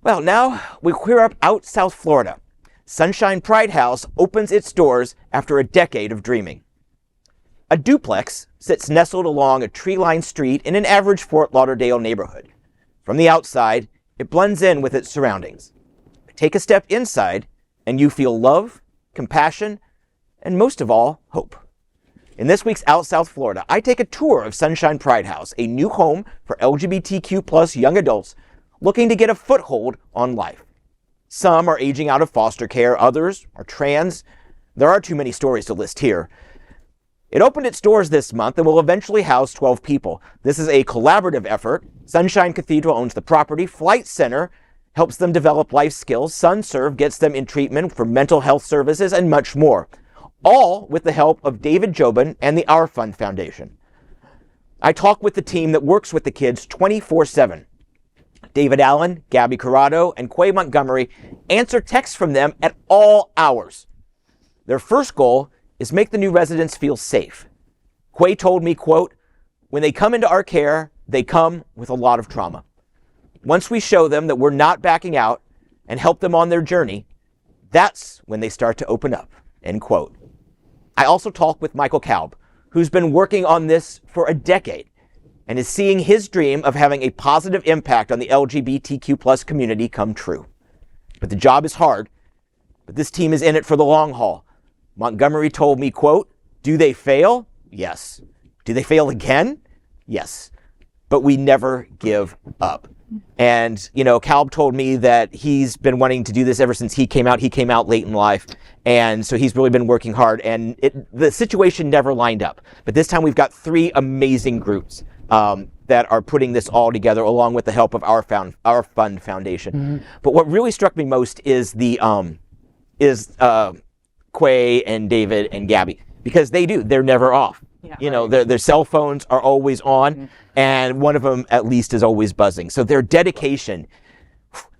Well, now we queer up out South Florida. Sunshine Pride House opens its doors after a decade of dreaming. A duplex sits nestled along a tree-lined street in an average Fort Lauderdale neighborhood. From the outside, it blends in with its surroundings. Take a step inside, and you feel love, compassion, and most of all, hope. In this week's Out South Florida, I take a tour of Sunshine Pride House, a new home for LGBTQ plus young adults looking to get a foothold on life. Some are aging out of foster care, others are trans. There are too many stories to list here. It opened its doors this month and will eventually house 12 people. This is a collaborative effort. Sunshine Cathedral owns the property. FLITE Center helps them develop life skills. SunServe gets them in treatment for mental health services and much more. All with the help of David Jobin and the Our Fund Foundation. I talk with the team that works with the kids 24/7. David Allen, Gabby Corrado, and Quay Montgomery answer texts from them at all hours. Their first goal is make the new residents feel safe. Quay told me, quote, "When they come into our care, they come with a lot of trauma. Once we show them that we're not backing out and help them on their journey, that's when they start to open up," end quote. I also talk with Michael Kalb, who's been working on this for a decade and is seeing his dream of having a positive impact on the LGBTQ plus community come true. But the job is hard, but this team is in it for the long haul. Montgomery told me, quote, "Do they fail? Yes. Do they fail again? Yes. But we never give up." And, Kalb told me that he's been wanting to do this ever since he came out. He came out late in life. And so he's really been working hard. And the situation never lined up. But this time we've got 3 amazing groups that are putting this all together along with the help of Our Fund Foundation. Mm-hmm. But what really struck me most is Quay and David and Gabby, because they're never off. Yeah, their cell phones are always on, mm-hmm. and one of them at least is always buzzing. So their dedication,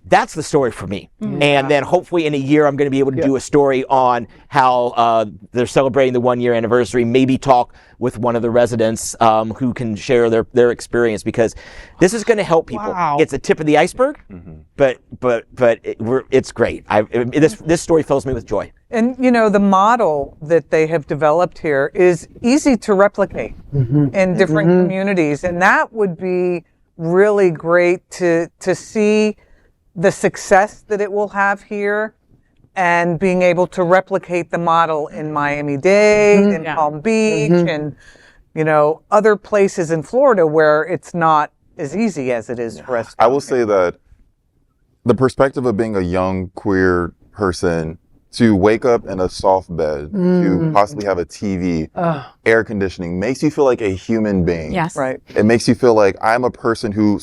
that's the story for me. Mm-hmm. And then hopefully in a year, I'm going to be able to do a story on how they're celebrating the 1-year anniversary, maybe talk with one of the residents who can share their experience, because this is going to help people. Wow. It's a tip of the iceberg, mm-hmm. but it's great. This story fills me with joy. And, the model that they have developed here is easy to replicate mm-hmm. in different mm-hmm. communities. And that would be really great to see the success that it will have here, and being able to replicate the model in Miami-Dade, mm-hmm. in Palm Beach, mm-hmm. and, other places in Florida where it's not as easy as it is for us. I will say that the perspective of being a young queer person, to wake up in a soft bed, to possibly have a TV, air conditioning, makes you feel like a human being. Yes. Right. It makes you feel like I'm a person who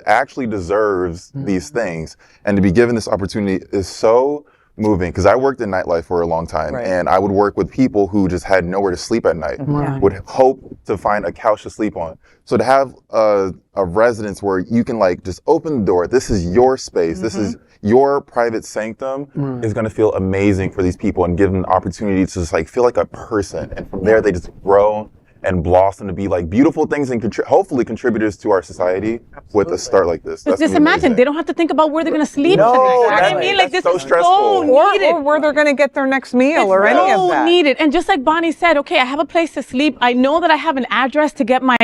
actually deserves these things. And to be given this opportunity is so moving, because I worked in nightlife for a long time, right. and I would work with people who just had nowhere to sleep at night, right. would hope to find a couch to sleep on. So to have a residence where you can just open the door, this is your space, mm-hmm. this is your private sanctum, is going to feel amazing for these people, and give them the opportunity to just feel like a person. And from there, they just grow and blossom to be beautiful things and hopefully contributors to our society. Absolutely. With a start like this. Just imagine, they don't have to think about where they're going to sleep tonight. You know what I mean? This so is stressful. So needed. Or where they're going to get their next meal or any of that. So needed. And just like Bonnie said, okay, I have a place to sleep. I know that I have an address to get my,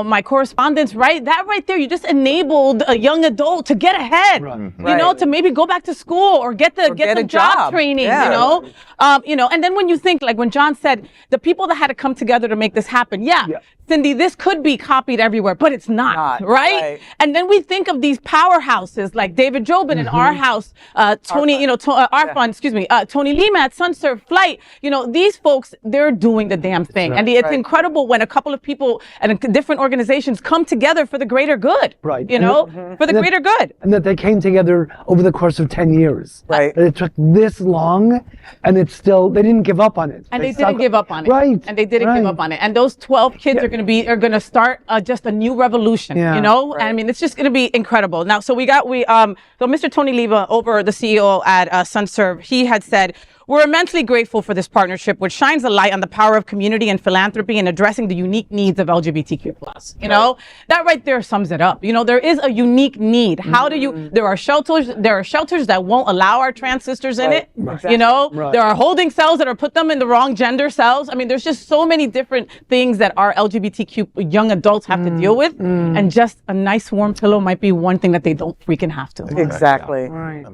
my correspondence, right? That right there, you just enabled a young adult to get ahead, right. To maybe go back to school or get the job training, yeah. And then when you think, when John said, the people that had to come together to make this happen, Cindy, this could be copied everywhere, but it's not, right? And then we think of these powerhouses like David Jobin mm-hmm. in Our House, Tony, Our Fund, Tony Lima at SunServe, FLITE. These folks, they're doing the damn thing. Right. And it's incredible when a couple of people and different organizations come together for the greater good, right? For the greater good. And that they came together over the course of 10 years. Right. And it took this long, and it's still, they didn't give up on it. And they didn't give up on it. Right. And they didn't give up on it. And those 12 kids are going to start just a new revolution, Right. I mean, it's just going to be incredible. Now, so Mr. Tony Leva, the CEO at SunServe, he had said, we're immensely grateful for this partnership, which shines a light on the power of community and philanthropy and addressing the unique needs of LGBTQ+. You know, that right there sums it up. You know, there is a unique need. How do you, there are shelters that won't allow our trans sisters in it. You know, there are holding cells that are put them in the wrong gender cells. I mean, there's just so many different things that our LGBTQ young adults have to deal with. And just a nice warm pillow might be one thing that they don't freaking have to. Exactly. Right.